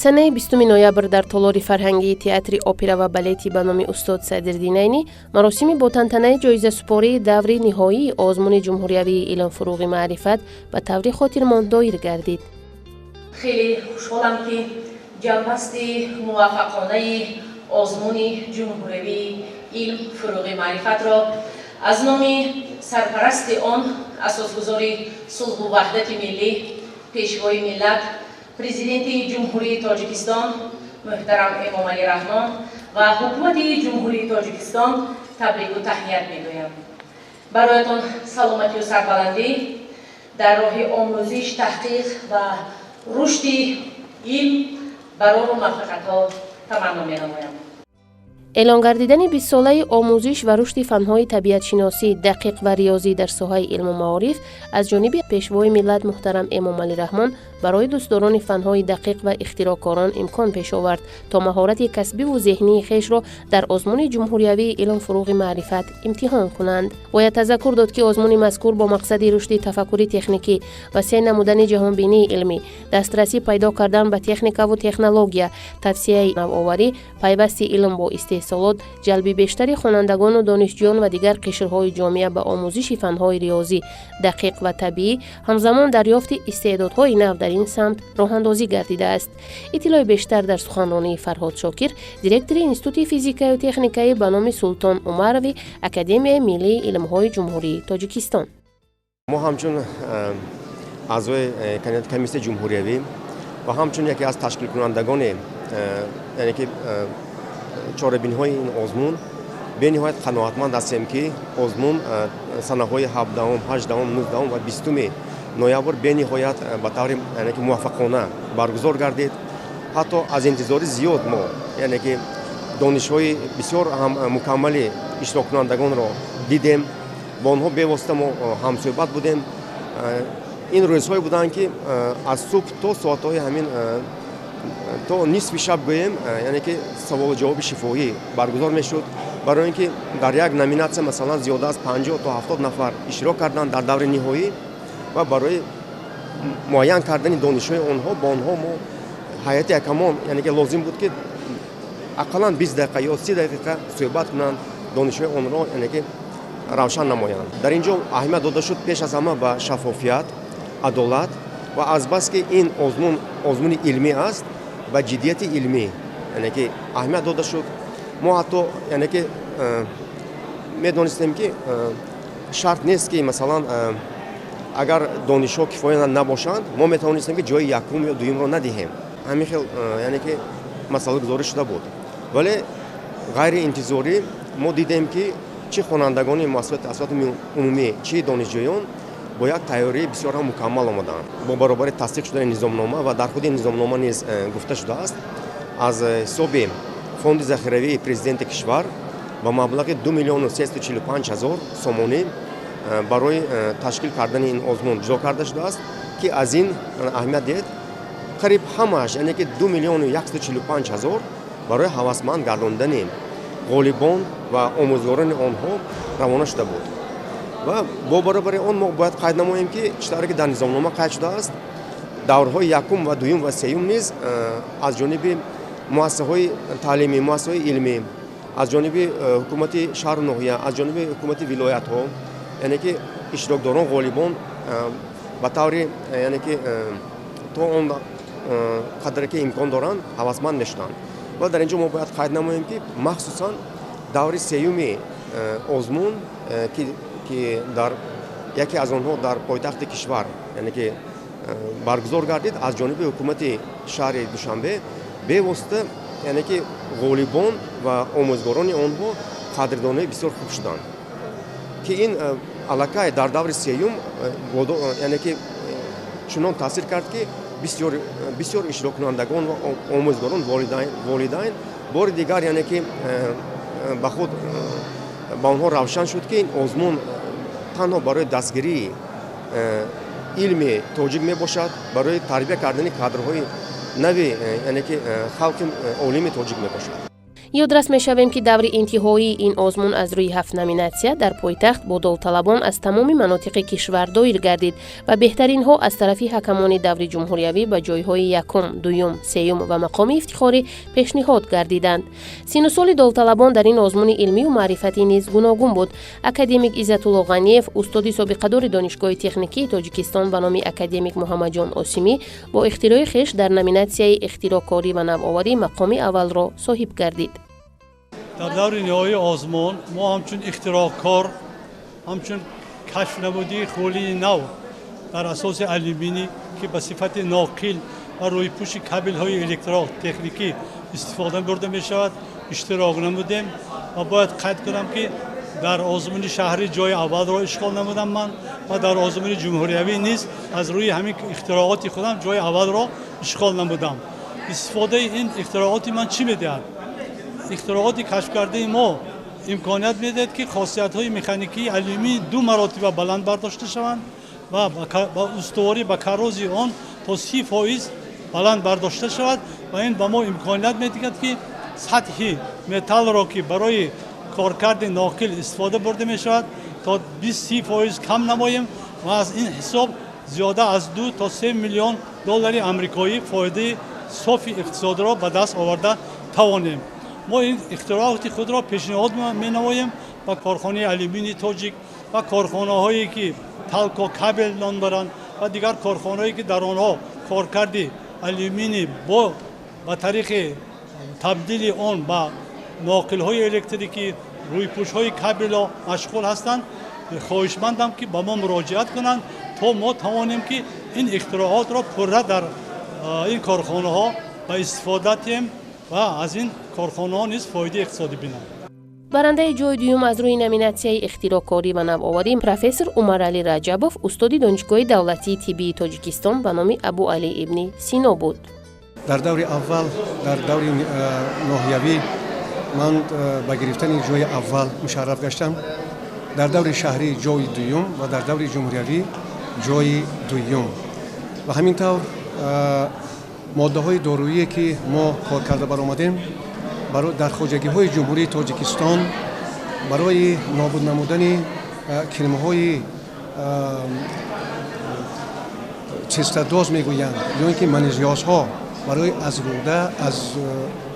санаи 20 ноябр дар толори фарҳангии театри опера ва балети ба номи устод Садирдинайнӣ маросими бо тантанаи ҷоизасупории даври ниҳоии озмуни ҷумҳуриявии илмфурӯғи маърифат ба таври хотирмондоир гардид. хеле хушҳолам ки ҷамъбасти муваффақонаи озмуни ҷумҳуриявии илм-фурӯғи маърифатро аз номи сарпарасти он асосгузори сулҳу ваҳдати миллӣ, пешвои миллат, президенти ҷумҳурии Тоҷикистон муҳтарам Эмомалӣ Раҳмон ва ҳукумати ҷумҳурии Тоҷикистон табрику таҳният мегӯям. бароятон саломатию сарбаландӣ дар роҳи омӯзиш, таҳқиқ ва рушди илм барору муваффақиятҳо таманно менамоям. эълон гардидани 20 солаи омӯзиш ва рушди фанҳои табиатшиносӣ, дақиқ ва риёзӣ дар соҳаи илму маориф аз ҷониби пешвои миллат муҳтарам Эмомалӣ Раҳмон барои дӯстдорони фанҳои дақиқ ва ихтироъкорон имкон пеш овард то маҳорати касбиву зеҳнии хешро дар озмуни ҷумҳуриявии илмфурӯғи маърифат имтиҳон кунанд. бояд тазаккур дод ки озмуни мазкур бо мақсади рушди тафаккури техникӣ ва сеҳ намудани ҷаҳонбинии илмӣ, дастрасӣ пайдо кардан ба техникаву технология, тавсеяи навоварӣ, пайвасти илм бо истеҳсолот, ҷалби бештари хонандагону донишҷӯён ва дигар қишрҳои ҷомеа ба омӯзиши фанҳои риёзӣ, дақиқ ва табиӣ ҳамзамон дарёфти истеъдодҳои нав дар ин самт роҳандозӣ гардидааст. иттилои бештар дар суханронии Фарҳод Шокир, директори Институти физикаю техникаи ба номи Султон Умарови, Академияи миллии илмҳои ҷумҳурии Тоҷикистон. мо ҳамчун аъзои комиссияи ҷумҳуриявӣ ва ҳамчун яке аз ташкилкунандагони яъне ки чорабинҳои ин озмун бениҳоят қаноатманд ҳастем ки озмун санаҳои 17, 18, 19 ва 20 ноябр бениҳоят ба таври муваффақона баргузор гардид. ҳатто аз интизори зиёд мо яъне ки донишҳои бисёр мукаммали иштироккунандагонро дидем, бо онҳо бевосита мо ҳамсӯҳбат будем. ин рӯзҳое буданд ки аз субҳ то соатҳои ҳамин то нисфи шаб гӯем, яъне ки саволу ҷавоби шифоӣ баргузор мешуд, барои ин ки дар як номинатсия масалан зиёда аз 50 то 70 нафар иштирок карданд дар даври ниҳоӣ ва барои муайян кардани донишҳои онҳо бо онҳо мо ҳайати якамон яъне ки лозим буд ки ақаллан 20 дақиқа ё 30 дақиқа суҳбат кунанд, донишҳои онро яъне ки равшан намоянд. дар ин ҷо аҳамият дода шуд пеш аз ҳама ба шаффофият, адолат ва азбаски ин озмуни илмӣ аст, ба ҷиддияти илмӣ яъне ки аҳамият дода шуд. мо ҳатто яъне ки медонистем ки шарт нест ки масалан агар донишҳо кифоя набошанд, мо метавонистем ки ҷои якум ё дуюмро надиҳем. ҳамин хел яъне ки масъала гузорӣ шуда буд. вале ғайриинтизорӣ мо дидем ки чӣ хонандагони муассисоти таҳсилоти умумӣ, чӣ донишҷӯён бо як тайёрии бисёр мукаммал омаданд. бо баробари тасдиқ шудани низомнома ва дар худи низомнома низ гуфта шудааст, аз ҳисоби фонди захиравии президенти кишвар ба маблағи 2 миллиону 345 ҳазор сомонӣ барои ташкил кардани ин озмун ҷудо карда шудааст ки аз ин аҳамият диҳед қариб ҳамааш яъне ки 2 миллиону 145 ҳазор барои ҳавасманд гардондани ғолибон ва омӯзгорони онҳо равона шуда буд. ва бо баробари он мо бояд қайд намоем ки чӣ тавре ки дар низомнома қайд шудааст, даврҳои якум ва дуюм ва сеюм низ аз ҷониби муассисаҳои таълимӣ, муассисаҳои илмӣ, аз ҷониби ҳукумати шаҳру ноҳия, аз ҷониби ҳукумати вилоятҳо, яъне ки иштирокдорон ғолибон ба таври яъне ки то он қадре ки имкон доранд ҳавасманд мешуданд. ва дар ин ҷо мо бояд қайд намоем ки махсусан даври сеюми озмун ки дар яке аз онҳо дар пойтахти кишвар яъне ки баргузор гардид аз ҷониби ҳукумати шаҳри Душанбе, бевосита яъне ки ғолибон ва омӯзгорони онҳо қадрдонаи бисёр хуб шуданд ки ин аллакай дар даври сеюм яъне ки чунон таъсир кард ки бисёр иштироккунандагон ва омӯзгорон, волидайн бори дигар яъне ки ба худ ба онҳо равшан шуд ки ин озмун танҳо барои дастгирии илми тоҷик мебошад, барои тарбия кардани кадрҳои нави яъне ки халқи олими тоҷик мебошад. ёдрас мешавем ки даври интиҳоии ин озмун аз рӯи 7 номинатсия дар пойтахт бо довталабон аз тамоми манотиқи кишвар доир гардид ва беҳтаринҳо аз тарафи ҳакамони даври ҷумҳуриявӣ ба ҷойҳои якум, дуюм, сеюм ва мақоми ифтихорӣ пешниҳод гардиданд. Сину соли довталабон дар ин озмуни илмию маърифатӣ низ гуногун буд. Академик Иззатулло Ғаниев, устоди собиқадори донишгоҳи техникии Тоҷикистон ба номи академик Муҳаммадҷон Осимӣ бо ихтирои хеш дар номинатсияи ихтироъкорӣ ва навоварӣ мақоми аввалро соҳиб гардид. дар даври ниҳоии озмун мо ҳамчун ихтироъкор, ҳамчун кашфнамудии хӯлии нав дар асоси алюминий ки ба сифати ноқил ва рӯйпӯши кабелҳои электротехникӣ истифода бурда мешавад иштирок намудем ва бояд қайд кунам ки дар озмуни шаҳрӣ ҷои аввалро ишғол намудам ман ва дар озмуни ҷумҳуриявӣ низ аз рӯи ҳамин ихтироъоти худам ҷои аввалро ишғол намудам. истифодаи ин ихтироъоти ман чӣ медиҳад? ихтироъоти кашфкардаи мо имконият медиҳад ки хосиятҳои механикии алюминий 2 маротиба баланд бардошта шаванд ва ба устуворӣ ба каррози он то 30% баланд бардошта шавад ва ин ба мо имконият медиҳад ки сатҳи металлро ки барои коркарди ноқил истифода бурда мешавад то 20-30% кам намоем ва аз ин ҳисоб зиёда аз 2 то 3 миллион доллари амрикоӣ фоидаи софи иқтисодро ба даст оварда тавонем. мо ин ихтироъоти худро пешниҳод менамоем ба корхонаи алюминии тоҷик ва корхонаҳое ки талко кабел ном доранд ва дигар корхонаҳое ки дар онҳо коркарди алюминий ба тариқи табдили он ба ноқилҳои электрикӣ рӯйпӯшҳои кабело машғул ҳастанд. хоҳишмандам ки ба мо муроҷиат кунанд то мо тавонем ки ин ихтироъотро пурра дар ин корхонаҳо ба истифода диҳем ва аз ин корхонаҳо низ фоидаи иқтисодӣ бинанд. барандаи ҷои дуюм аз рӯи номинатсияи ихтироъкорӣ ва навоварӣ профессор Умаралӣ Раҷабов, устоди донишгоҳи давлатии тиббии Тоҷикистон ба номи Абу Али ибни Сино буд. дар даври аввал, дар даври ноҳиявӣ ман ба гирифтани ҷои аввал мушарраф гаштам. дар даври шаҳрӣ ҷои дуюм ва дар даври ҷумҳуриявӣ ҷои дуюм. ва ҳамин тавр моддаҳои доруие ки мо кор карда баромадем дар хоҷагиҳои ҷумҳурии Тоҷикистон барои нобуд намудани килимаҳои чистадоз мегӯянд ё ин ки манижёзҳо барои аз рӯда аз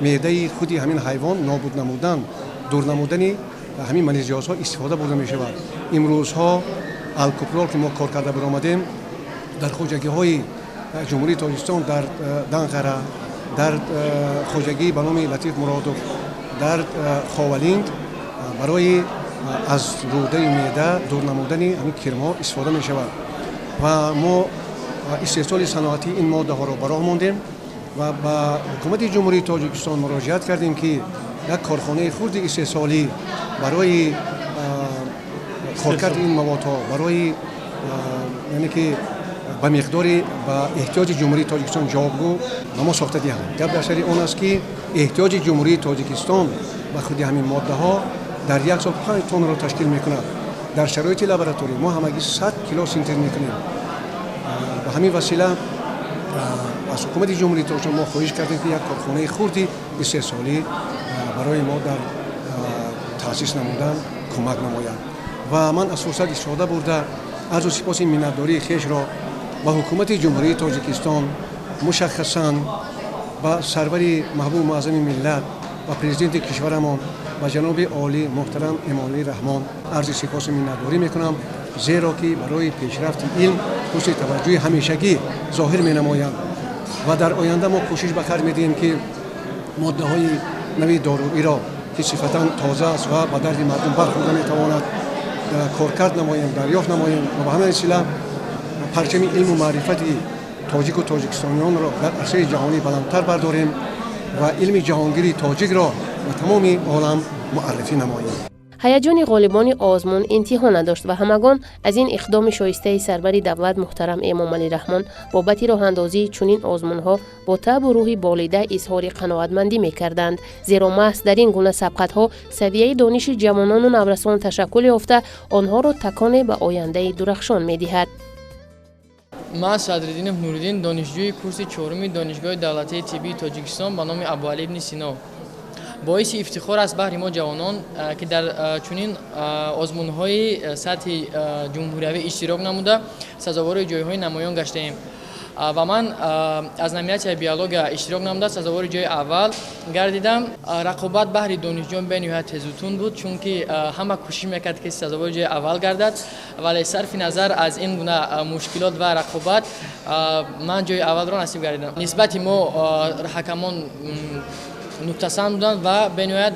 меъдаи худи ҳамин ҳайвон нобуд намудан, дур намудани ҳамин манижёзҳо истифода бурда мешавад. имрӯзҳо алкупрол ки мо кор карда баромадем дар хоҷагиҳои ҷумҳурии Тоҷикистон дар Данғара, дар хоҷагии ба номи Латиф Муродов, дар Ховалинд барои аз рӯдаи меъда дур намудани ҳамин кирмҳо истифода мешавад. ва мо истеҳсоли саноатии ин моддаҳоро ба роҳ мондем ва ба ҳукумати ҷумҳурии Тоҷикистон муроҷиат кардем ки як корхонаи хурди истеҳсолӣ барои коркарди ин маводҳо барои яъне ки ба миқдори ба эҳтиёҷи ҷумҳурии Тоҷикистон ҷавобгӯ ба мо сохта диҳанд. гап дар сари он аст ки эҳтиёҷи ҷумҳурии Тоҷикистон ба худи ҳамин моддаҳо дар як сол 5 тоннаро ташкил мекунад. дар шароити лабораторӣ мо ҳамагӣ 100 кило синтез мекунем. ба ҳамин васила аз ҳукумати ҷумҳурии Тоҷикистон мо хоҳиш кардем ки як корхонаи хурди истеҳсолӣ барои мо дар таъсис намудан кӯмак намояд. ва ман аз фурсат истифода бурда арзу сипоси миннатдории хешро ба ҳукумати ҷумҳурии Тоҷикистон мушаххасан ба сарвари маҳбуби муаззами миллат ва президенти кишварамон ба ҷаноби олӣ муҳтарам Эмомалӣ Раҳмон арзи сипоси миннатдорӣ мекунам, зеро ки барои пешрафти илм ҳусни таваҷҷӯҳи ҳамешагӣ зоҳир менамоянд ва дар оянда мо кӯшиш ба кар медиҳем ки моддаҳои нави доруиро ки сифатан тоза аст ва ба дарди мардум бархӯрда метавонад коркард намоем, дарёфт намоем ва ба ҳамин васила парчами илму маърифати тоҷику тоҷикистонiyonро дар арсаи ҷаҳонӣ баландтар бардорем ва илми ҷаҳонгири тоҷикро ба тамоми олам муаррифӣ намоем. ҳаяҷони ғолибони озмун интиҳо надошт ва ҳамагон аз ин иқдоми шоистаи сарвари давлат муҳтарам Эмомалӣ Раҳмон бобати роҳандозии чунин озмунҳо бо табу рӯҳи болида изҳори қаноатмандӣ мекарданд, зеро маҳз дар ин гуна сабқатҳо савияи дониши ҷавонону наврасон ташаккул ёфта онҳоро таконе ба ояндаи дурахшон медиҳад. ман Садриддинов Нуриддин, донишҷӯи курси 4-уми донишгоҳи давлатии тиббии Тоҷикистон ба номи Абу Али ибни Сино. боиси ифтихор аст баҳри мо ҷавонон ки дар чунин озмунҳои сатҳи ҷумҳуриявӣ иштирок намуда сазовори ҷойҳои намоён гаштаем ва ман аз номинатсияи биология иштирок намуда сазовори ҷойи аввал гардидам. Рақобат баҳри донишҷӯён бениҳоят тезутун буд, чунки ҳама кӯшиш мекард ки сазовори ҷойи аввал гардад, вале сарфи назар аз ин гуна мушкилот ва рақобат ман ҷойи аввалро насиб гардидам. Нисбати мо ҳакамон нуқтасанд буданд ва бениҳоят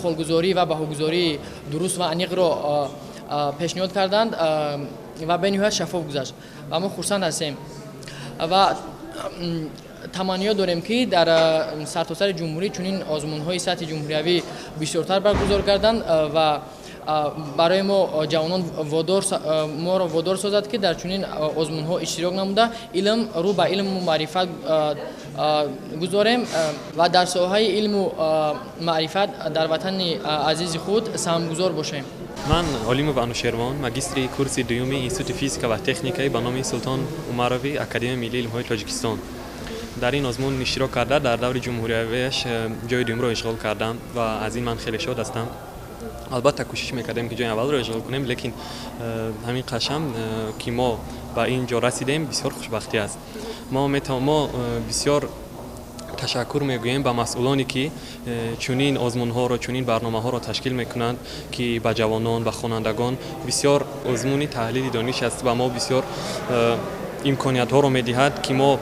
холгузорӣ ва баҳогузории дуруст ва аниқро пешниҳод карданд ва бениҳоят шаффоф гузашт ва мо хурсанд ҳастем ва таманниё дорем ки дар сартосари ҷумҳурӣ чунин озмунҳои сатҳи ҷумҳуриявӣ бисёртар баргузор гарданд ва барои мо ҷавонон моро водор созад ки дар чунин озмунҳо иштирок намуда илм рӯ ба илму маърифат гузорем ва дар соҳаи илму маърифат дар ватани азизи худ саҳмгузор бошем. ман Олимов Анушервон, магистри курси дуюми Институти физика ва техникаи ба номи Султон Умарови Академияи Миллии Илмҳои Тоҷикистон. дар ин озмун иштирок карда дар даври ҷумҳуриявиаш ҷои дуюмро ишғол кардам ва аз ин ман хеле шод ҳастам. албатта кӯшиш мекардем ки ҷои аввалро ишғол кунем, лекин ҳамин қашам ки мо ба ин ҷо расидем бисёр хушбахтӣ аст. мо бисёр ташаккур мегӯем ба масъулоне ки чунин озмунҳоро, чунин барномаҳоро ташкил мекунанд, ки ба ҷавонон, ба хонандагон бисёр озмуни таҳлили дониш аст ва мо бисёр имкониятҳоро медиҳад, ки мо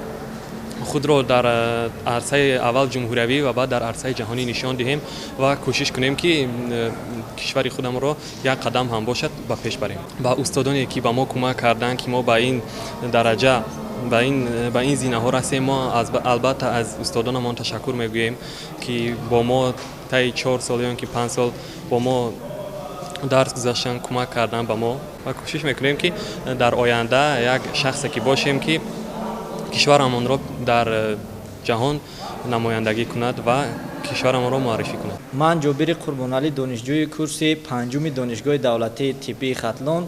худро дар арсаи аввал ҷумҳуриявӣ ва баъд дар арсаи ҷаҳонӣ нишон диҳем ва кӯшиш кунем ки кишвари худамро як қадам ҳам бошад ба пеш барем. ба устодоне ки ба мо кӯмак карданд, ки мо ба ин дараҷа ба ин зинаҳо расем, мо албатта аз устодонамон ташаккур мегӯем, ки бо мо таи 4 сол ё ки 5 сол бо мо дарс гузаштан, кӯмак кардан ба мо ва кӯшиш мекунем ки дар оянда як шахсе ки бошем, ки кишварамонро дар ҷаҳон намояндагӣ кунад ва кишварамонро муаррифӣ кунад. ман ҷобири Қурбоналӣ, донишҷӯи курси панҷуми донишгоҳи давлатии тиббии Хатлон,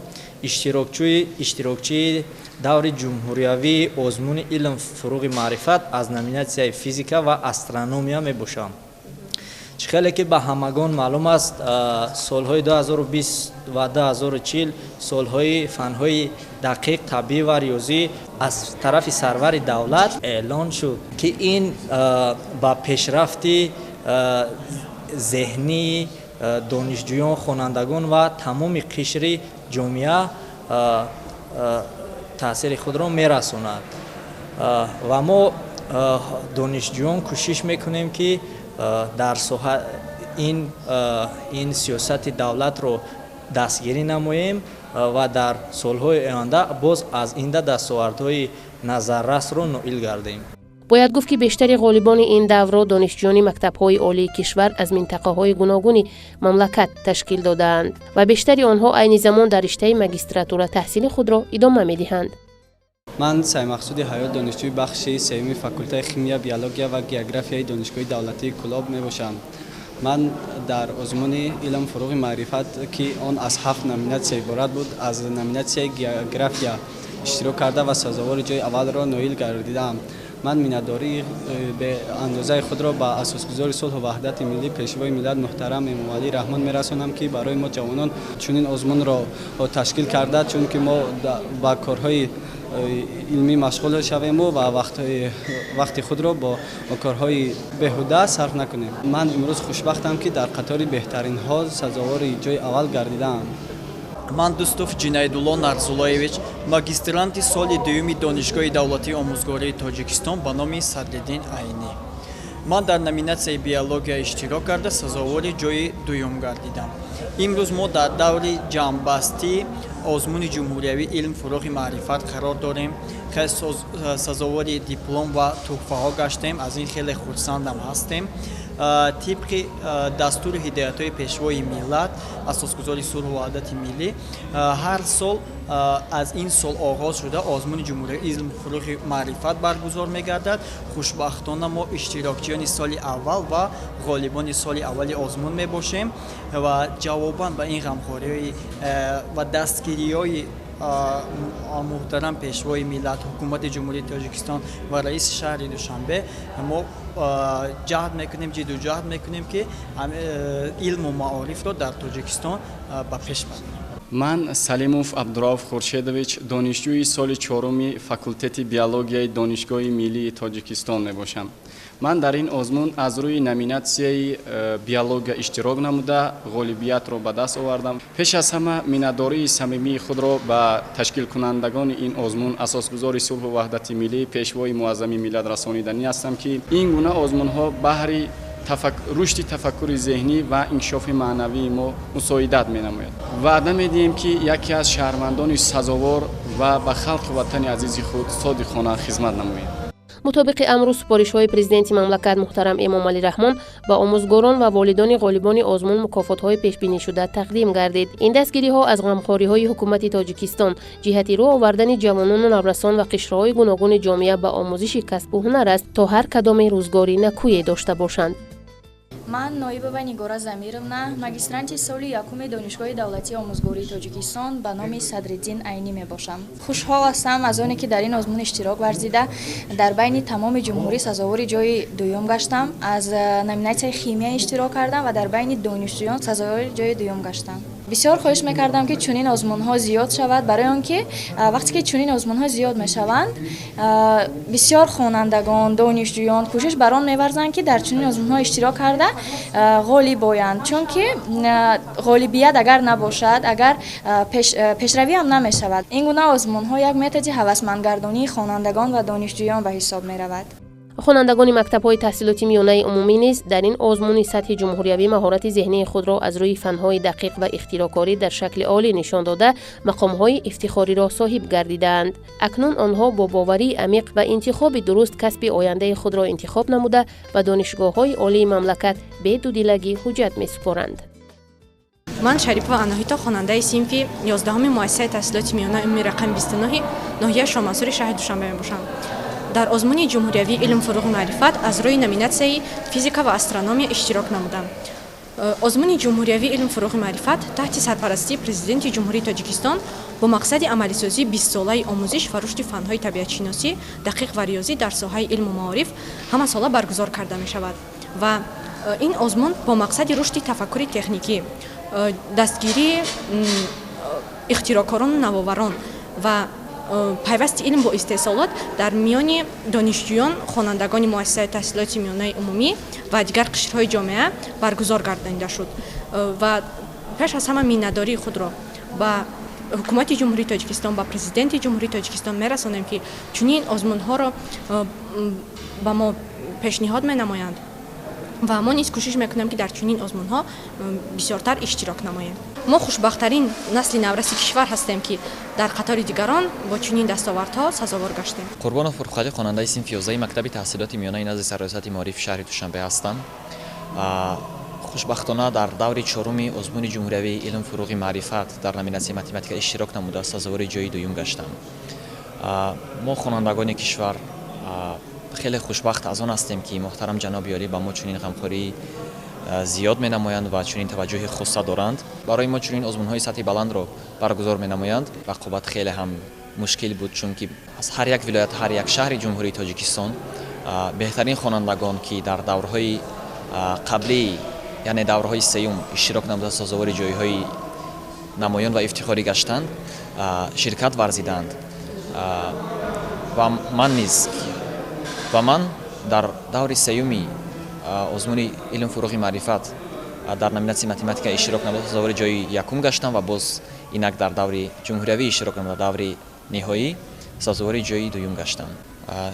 иштирокчии даври ҷумҳуриявии озмуни илм фуруғи маърифат аз номинатсияи физика ва астрономия мебошам. чихеле ки ба ҳамагон маълум аст, солҳои 2020 ва 2040 солҳои фанҳои дақиқ, табиӣ ва риёзӣ аз тарафи сарвари давлат эълон шуд, ки ин ба пешрафти зеҳнии донишҷӯён, хонандагон ва тамоми қишри ҷомеа таъсири худро мерасонад ва мо донишҷӯён кӯшиш мекунем ки дар соҳа ин сиёсати давлатро дастгирӣ намоем ва дар солҳои оянда боз аз инда дастовардҳои назаррасро ноил гардем. бояд гуфт ки бештари ғолибони ин давро донишҷӯёни мактабҳои олии кишвар аз минтақаҳои гуногуни мамлакат ташкил додаанд ва бештари онҳо айни замон дар риштаи магистратура таҳсили худро идома медиҳанд. ман Саймақсуди Ҳаёт, донишҷӯи бахши сеюми факултаи химия, биология ва географияи донишгоҳи давлатии Кӯлоб мебошам. ман дар озмуни илм фуруғи маърифат, ки он аз 7 номинатсия иборат буд, аз номинатсияи география иштирок карда ва сазовори ҷои аввалро ноил гардидам. ман миннатдории беандозаи худро ба асосгузори сулҳу ваҳдати миллӣ, пешвои миллат муҳтарам Эмомалӣ Раҳмон мерасонам, ки барои мо ҷавонон чунин озмунро ташкил карда, чунки мо ба корҳои илмӣ машғул шавему ва вақти худро бо корҳои беҳуда сарф накунем. ман имрӯз хушбахтам, ки дар қатори беҳтаринҳо сазовори ҷои аввал гардидам. ман Дӯстов Ҷинайдулло Нарзуллоевич, магистранти соли дуюми донишгоҳи давлатии омӯзгории Тоҷикистон ба номи Садриддин Айнӣ. ман дар номинатсияи биология иштирок карда сазовори ҷои дуюм гардидам. имрӯз мо дар даври ҷамъбастии озмуни ҷумҳуриявӣ илм фуруғи маърифат қарор дорем. сазовори диплом ва тӯҳфаҳо гаштем, аз ин хеле хурсандам ҳастем. тибқи дастури ҳидоятҳои пешвои миллат, асосгузори сулҳу ваҳдати миллӣ, ҳар сол аз ин сол оғоз шуда озмуни ҷумҳуриявӣ илм фуруғи маърифат баргузор мегардад. хушбахтона мо иштирокчиёни соли аввал ва ғолибони соли аввали озмун мебошем ва ҷавобан ба ин ғамхориҳои ва дастгириҳои محترم پیشوای ملت حکومت جمهوری تاجیکستان و رئیس شهر دوشنبه ما جهد میکنیم جدوجهد میکنیم که علم و معارف رو در تاجیکستان به پیش ببریم. من سلیموف عبدالرؤف خورشیدویچ دانشجوی سال چهارم فاکولتت بیولوژی دانشگاه ملی تاجیکستان میباشم. من در این آزمون از روی نامیناسیای بیولوژی اشتراک نموده غالبیت را به دست آوردم. پیش از همه میnnadاری صمیمی خود را به تشکیل کنندگان این آزمون اساسگذار صلح و وحدت ملی پیشوای معظم ملت رسانیدنی هستم که این گونه آزمون ها بهر رشد تفکر ذهنی و انکشاف معنوی ما مساعدت می‌نماید. وعده می‌دهیم که یکی از شهروندان سزاوار و به خلق وطن عزیز خود صادقانه خدمت نمایید. مطابق امروز سپارش‌های پرزیدنت مملکت محترم امامعلی رحمان با آموزگاران و والدان غالبان آزمون مکافات‌های پیش‌بینی شده تقدیم گردید. این دستگیری‌ها از غمخوری‌های حکومت تاجیکستان جهت رو آوردن جوانان و نورسان و قشرهای گوناگون جامعه به آموزش کسب و هنر است تا هر کدام روزگاری نکویی داشته باشند. من نایبова Нигора Замировна, магистранти соли якуми донишгоҳи давлатии омӯзгории Тоҷикистон ба номи Садриддин Айнӣ мебошам. Хушҳол ҳастам аз оне ки дар ин озмун иштирок варзида дар байни тамоми ҷумҳурӣ сазовори ҷои дуюм гаштам. Аз номинатсияи химия иштирок кардам ва дар байни донишҷӯён сазовори ҷои дуюм гаштам. бисёр хоҳиш мекардам ки чунин озмунҳо зиёд шавад, барои он ки вақте ки чунин озмунҳо зиёд мешаванд бисёр хонандагон донишҷӯён кӯшиш бар он меварзанд ки дар чунин озмунҳо иштирок карда ғолиб оянд, чунки ғолибият агар набошад, агар пешравӣ ҳам намешавад. Ин гуна озмунҳо як методи ҳавасмандгардонии хонандагон ва донишҷӯён ба ҳисоб меравад. خوانندگان مکتب‌های تحصیلاتی میانه عمومی نیز در این آزمون سطح جمهوریوی مهارت ذهنی خود را از روی فن‌های دقیق و اختراع‌کاری در شکل عالی نشان داده مقام‌های افتخاری را صاحب گردیدند. اکنون آنها با باوری عمیق و انتخاب درست کسب آینده خود را انتخاب نموده و دانشگاه‌های عالی مملکت به دودیلگی حجت می‌سپارند. من شریفه اناهیتا خواننده صنف 11 مؤسسه تحصیلاتی میانه عمومی رقم 29 ناحیه شامنصور شهر دوشنبه میباشم. در آزمون جمهوریوی علم فروغ معرفت از روی نامیناسیای فیزیکا و استرونومی اشتراک نمودم. آزمون جمهوریوی علم فروغ معرفت تحت سرپرستی پرزیدنت جمهوری تاجیکستان با مقصد عملی‌سازی 20 ساله آموزش و رشد فن‌های طبیعت‌شناسی دقیق و ریاضی در ساحه علم و معارف همه ساله برگزار کرده می‌شود و این آزمون با مقصد رشد تفکر تکنیکی، دستگیری اختراعکاران و نوآوران و پیوست علم با استحصالات در میان دانشجویان، خوانندگان مؤسسه تحصیلاتی میانه عمومی و دیگر قشرهای جامعه برگزار گردانیده شد و پیش از همه میnnadاری خود را با حکومت جمهوری تاجیکستان با پرزیدنت جمهوری تاجیکستان میرسانیم که چنین آزمون‌ها را با ما پیشنهاد می‌نمایند و ما نیز کوشش میکنیم که در چنین آزمون‌ها بسیارتر اشتراک نماییم. ما خوشبخت‌ترین نسل نورس کشور هستیم که در قطار دیگران با چنین دستاوردها سزاوار گشتیم. قربان فرخ‌علی خواننده صنف 11 مکتب تحصیلات میانه نزد سرریاست معارف شهر دوشنبه هستم. خوشبختانه در دور چهارم آزمون جمهوریوی علم فروغ معرفت در نامیناسیای متماتیک اشتراک نموده سزاوار جای دوم گشتم. ما خوانندگان کشور خیلی خوشبخت از آن هستیم که محترم جناب عالی با ما چنین غمخوری زیاد می‌نمایند و چنین توجه خاص دارند. برای ما چنین آزمون‌های سطح بلند را برگزار می‌نمایند. رقابت خیلی هم مشکل بود چون که از هر یک ولایت، هر یک شهر جمهوری تاجیکستان بهترین خوانندگان که در دورهای قبلی یعنی دورهای سیوم اشتراک نموده سازوار جایهای نمایان و افتخاری گشتند شرکت ورزیدند و من نیز و من در دور سیومی آزمون علم فروغ معرفت در نامیناسی متماتیک اشتراک نموده سازوار جای یکم گشتم و باز اینک در دور جمهوریوی اشتراک نموده دور نهایی سازوار جای دوم گشتم.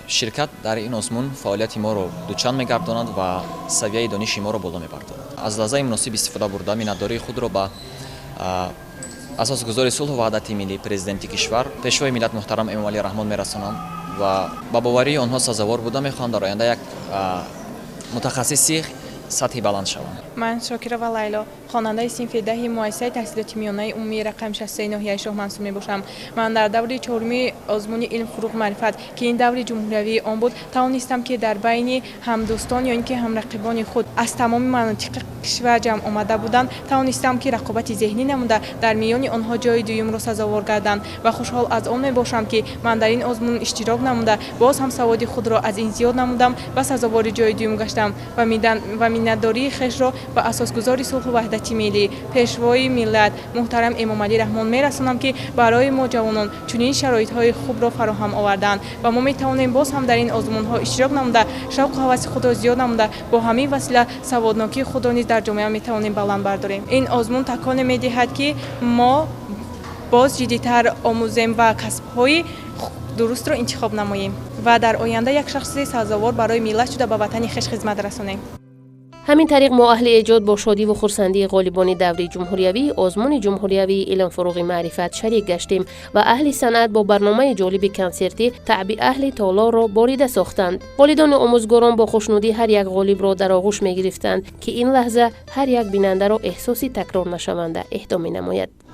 شرکت در این آزمون فعالیت ما را دوچند می‌گرداند و سویه دانش ما را بالا می‌بردند. از لحظه مناسب استفاده برده میnnadاری خود را با اساسگذار صلح و وحدت ملی پرزیدنت کشور پیشوای ملت محترم امامعلی رحمان میرسانم و با باوری آنها سزاوار بوده میخوام در آینده یک متخصصی سطحی بلند شوند. من شاکر و لیلا خواننده صنف دهی مؤسسه تحصیلات میانه عمومی رقم 69 شاه منصور میباشم. من در دوره چهارم آزمون علم فروغ معرفت که این دوره جمهوری آن بود توانستم که در بین همدوستان یا اینکه هم رقیبان خود از تمام مناطق کشور جمع آمده بودند توانستم که رقابت ذهنی نموده در میان آنها جای دوم را سزاوار گردند و خوشحال از آن میباشم که من در این آزمون اشتراک نموده باز هم سواد خود را از این زیاد نمودم و سزاوار جای دوم گشتم و مینداری خش را به اساسگذار صلح و وحدت ملی پیشوای ملت محترم امام علی رحمان میرسانم که برای ما جوانان چنین شرایط های خوب را فراهم آوردند و ما میتوانیم باز هم در این آزمون ها اشتراک نموده شوق و هوس خود را زیاد نموده با همین وسیله سوادناکی خود را نیز در جامعه میتوانیم بلند برداریم. این آزمون تکان میدهد که ما باز جدی‌تر آموزیم و کسب‌های درست را انتخاب نماییم و در آینده یک شخص سزاوار برای ملت شده به وطن خویش خدمت رسانیم. همین طریق ما اهل ایجاد با شادی و خرسندی غالبان دوره جمهوریوی آزمون جمهوریوی علم فروغ معرفت شریک گشتیم و اهل صنعت با برنامه جالب کنسرتی تعبی اهل تالار را باریده ساختند. والدان آموزگاران با خوشنودی هر یک غالب را در آغوش می گرفتند که این لحظه هر یک بیننده را احساسی تکرار نشونده اهدا می نماید.